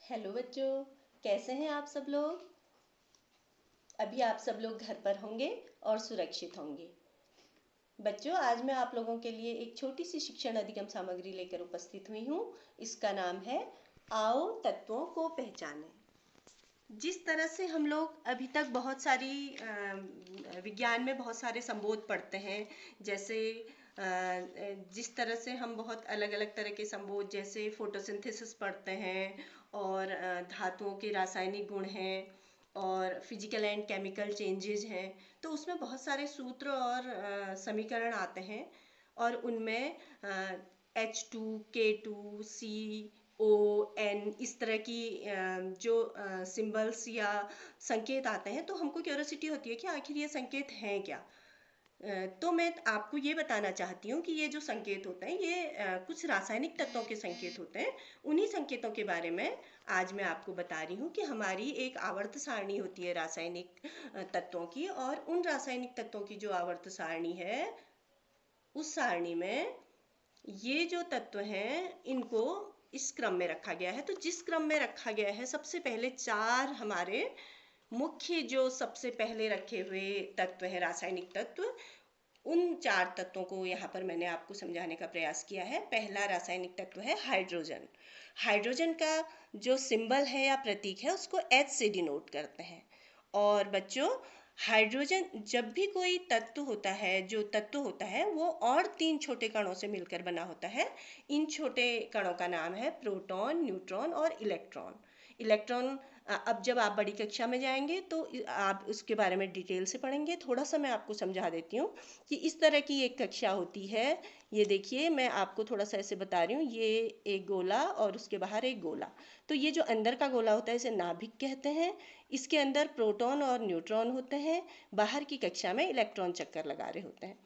Hello बच्चों, कैसे हैं आप सब लोग। अभी आप सब लोग घर पर होंगे और सुरक्षित होंगे। बच्चों, आज मैं आप लोगों के लिए एक छोटी सी शिक्षण अधिगम सामग्री लेकर उपस्थित हुई हूँ। इसका नाम है आओ तत्वों को पहचानें। जिस तरह से हम लोग अभी तक बहुत सारी विज्ञान में बहुत सारे संबोध पढ़ते हैं, जैसे जिस तरह से हम बहुत अलग अलग तरह के संबोध जैसे फोटोसिंथेसिस पढ़ते हैं और धातुओं के रासायनिक गुण हैं और फिजिकल एंड केमिकल चेंजेस हैं, तो उसमें बहुत सारे सूत्र और समीकरण आते हैं और उनमें H2, K2, CON इस तरह की जो सिंबल्स या संकेत आते हैं, तो हमको क्यूरियोसिटी होती है कि आखिर ये संकेत हैं क्या। तो मैं आपको ये बताना चाहती हूँ कि ये जो संकेत होते हैं ये कुछ रासायनिक तत्वों के संकेत होते हैं। उन्हीं संकेतों के बारे में आज मैं आपको बता रही हूँ कि हमारी एक आवर्त सारणी होती है रासायनिक तत्वों की, और उन रासायनिक तत्वों की जो आवर्त सारणी है उस सारणी में ये जो तत्व हैं इनको इस क्रम में रखा गया है। तो जिस क्रम में रखा गया है, सबसे पहले चार हमारे मुख्य जो सबसे पहले रखे हुए तत्व हैं रासायनिक तत्व, उन चार तत्वों को यहाँ पर मैंने आपको समझाने का प्रयास किया है। पहला रासायनिक तत्व है हाइड्रोजन। हाइड्रोजन का जो सिंबल है या प्रतीक है उसको H से डिनोट करते हैं। और बच्चों, हाइड्रोजन जब भी कोई तत्व होता है, जो तत्व होता है वो और तीन छोटे कणों से मिलकर बना होता है। इन छोटे कणों का नाम है प्रोटॉन, न्यूट्रॉन और इलेक्ट्रॉन। इलेक्ट्रॉन अब जब आप बड़ी कक्षा में जाएंगे तो आप उसके बारे में डिटेल से पढ़ेंगे। थोड़ा सा मैं आपको समझा देती हूँ कि इस तरह की एक कक्षा होती है। ये देखिए, मैं आपको थोड़ा सा ऐसे बता रही हूँ, ये एक गोला और उसके बाहर एक गोला। तो ये जो अंदर का गोला होता है इसे नाभिक कहते हैं। इसके अंदर प्रोटॉन और न्यूट्रॉन होते हैं, बाहर की कक्षा में इलेक्ट्रॉन चक्कर लगा रहे होते हैं।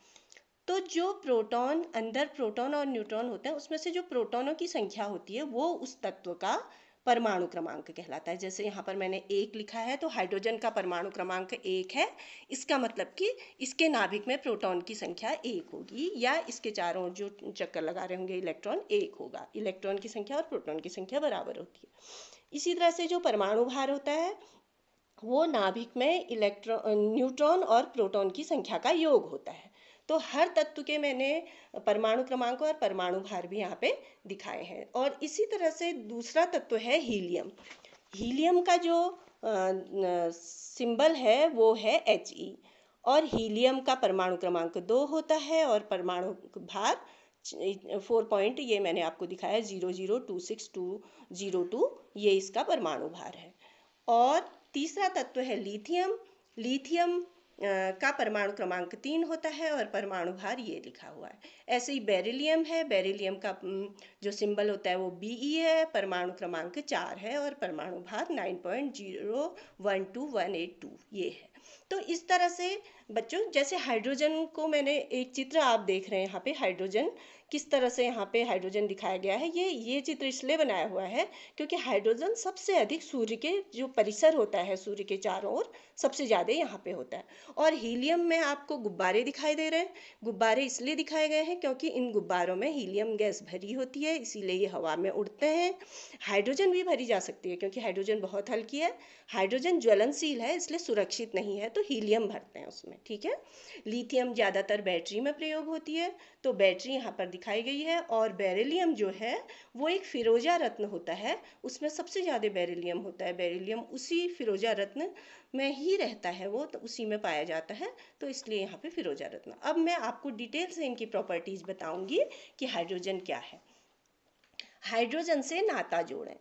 तो जो प्रोटॉन अंदर प्रोटॉन और न्यूट्रॉन होते हैं उसमें से जो प्रोटॉनों की संख्या होती है वो उस तत्व का परमाणु क्रमांक कहलाता है। जैसे यहाँ पर मैंने 1 लिखा है, तो हाइड्रोजन का परमाणु क्रमांक 1 है। इसका मतलब कि इसके नाभिक में प्रोटॉन की संख्या 1 होगी, या इसके चारों जो चक्कर लगा रहे होंगे इलेक्ट्रॉन 1 होगा। इलेक्ट्रॉन की संख्या और प्रोटॉन की संख्या बराबर होती है। इसी तरह से जो परमाणु भार होता है वो नाभिक में न्यूट्रॉन और प्रोटॉन की संख्या का योग होता है। तो हर तत्व के मैंने परमाणु क्रमांक और परमाणु भार भी यहाँ पे दिखाए हैं। और इसी तरह से दूसरा तत्व है हीलियम। हीलियम का जो सिंबल है वो है He, और हीलियम का परमाणु क्रमांक 2 होता है और परमाणु भार 4 पॉइंट, ये मैंने आपको दिखाया 0026202, ये इसका परमाणु भार है। और तीसरा तत्व है लिथियम। लिथियम का परमाणु क्रमांक 3 होता है और परमाणु भार ये लिखा हुआ है। ऐसे ही बेरिलियम है। बेरिलियम का जो सिंबल होता है वो Be है, परमाणु क्रमांक 4 है और परमाणु भार 9.012182 ये है। तो इस तरह से बच्चों, जैसे हाइड्रोजन को मैंने एक चित्र आप देख रहे हैं यहाँ पे, हाइड्रोजन किस तरह से यहाँ पे हाइड्रोजन दिखाया गया है। ये चित्र इसलिए बनाया हुआ है क्योंकि हाइड्रोजन सबसे अधिक सूर्य के जो परिसर होता है, सूर्य के चारों ओर सबसे ज़्यादा यहाँ पे होता है। और हीलियम में आपको गुब्बारे दिखाई दे रहे हैं। गुब्बारे इसलिए दिखाए गए हैं क्योंकि इन गुब्बारों में हीलियम गैस भरी होती है, इसीलिए ये हवा में उड़ते हैं। हाइड्रोजन भी भरी जा सकती है क्योंकि हाइड्रोजन बहुत हल्की है। हाइड्रोजन ज्वलनशील है इसलिए सुरक्षित नहीं है, तो हीलियम भरते हैं उसमें, ठीक है। लिथियम ज़्यादातर बैटरी में प्रयोग होती है, तो बैटरी यहाँ पर दिखाई गई है। और बेरिलियम जो है वो एक फिरोजा रत्न होता है, उसमें सबसे ज़्यादा बेरिलियम होता है। बेरिलियम उसी फिरोजा रत्न में ही रहता है, वो तो उसी में पाया जाता है, तो इसलिए यहाँ पे फिरोजा रत्न। अब मैं आपको डिटेल से इनकी प्रॉपर्टीज़ बताऊंगी कि हाइड्रोजन क्या है। हाइड्रोजन से नाता जोड़ें।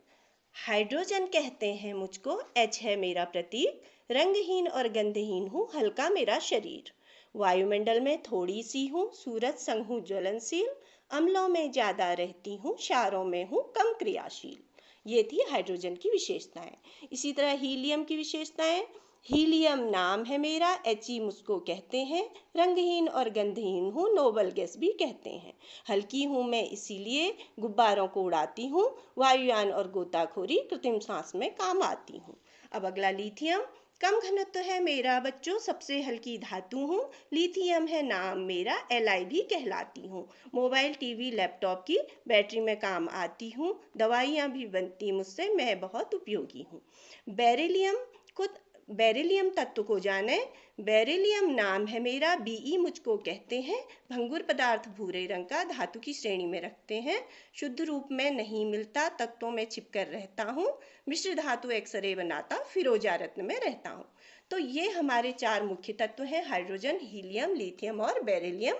हाइड्रोजन कहते हैं मुझको, H है मेरा प्रतीक, रंगहीन और गंधहीन हूँ, हल्का मेरा शरीर, वायुमंडल में थोड़ी सी हूँ, सूरज संग हूँ ज्वलनशील, अम्लों में ज़्यादा रहती हूँ, क्षारों में हूँ कम क्रियाशील। ये थी हाइड्रोजन की विशेषताएं। इसी तरह हीलियम की विशेषताएं। हीलियम नाम है मेरा, He मुझको कहते हैं, रंगहीन और गंधहीन हूँ, नोबल गैस भी कहते हैं, हल्की हूँ मैं इसीलिए गुब्बारों को उड़ाती हूँ, वायुयान और गोताखोरी कृत्रिम सांस में काम आती हूँ। अब अगला लिथियम। कम घनत्व है मेरा बच्चों, सबसे हल्की धातु हूँ, लिथियम है नाम मेरा, Li भी कहलाती हूँ। मोबाइल टीवी लैपटॉप की बैटरी में काम आती हूँ, दवाइयाँ भी बनती मुझसे, मैं बहुत उपयोगी हूँ। बेरिलियम को बेरिलियम तत्व को जाने, बेरिलियम नाम है मेरा, Be मुझको कहते हैं, भंगुर पदार्थ भूरे रंग का धातु की श्रेणी में रखते हैं, शुद्ध रूप में नहीं मिलता, तत्वों में छिपकर रहता हूँ, मिश्र धातु एक्सरे बनाता, फिरोजा रत्न में रहता हूँ। तो ये हमारे 4 मुख्य तत्व हैं, हाइड्रोजन, हीलियम, लिथियम और बेरिलियम।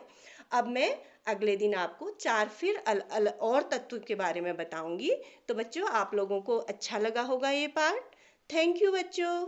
अब मैं अगले दिन आपको 4 फिर और तत्व के बारे में बताऊंगी। तो बच्चों, आप लोगों को अच्छा लगा होगा ये पार्ट। थैंक यू बच्चों।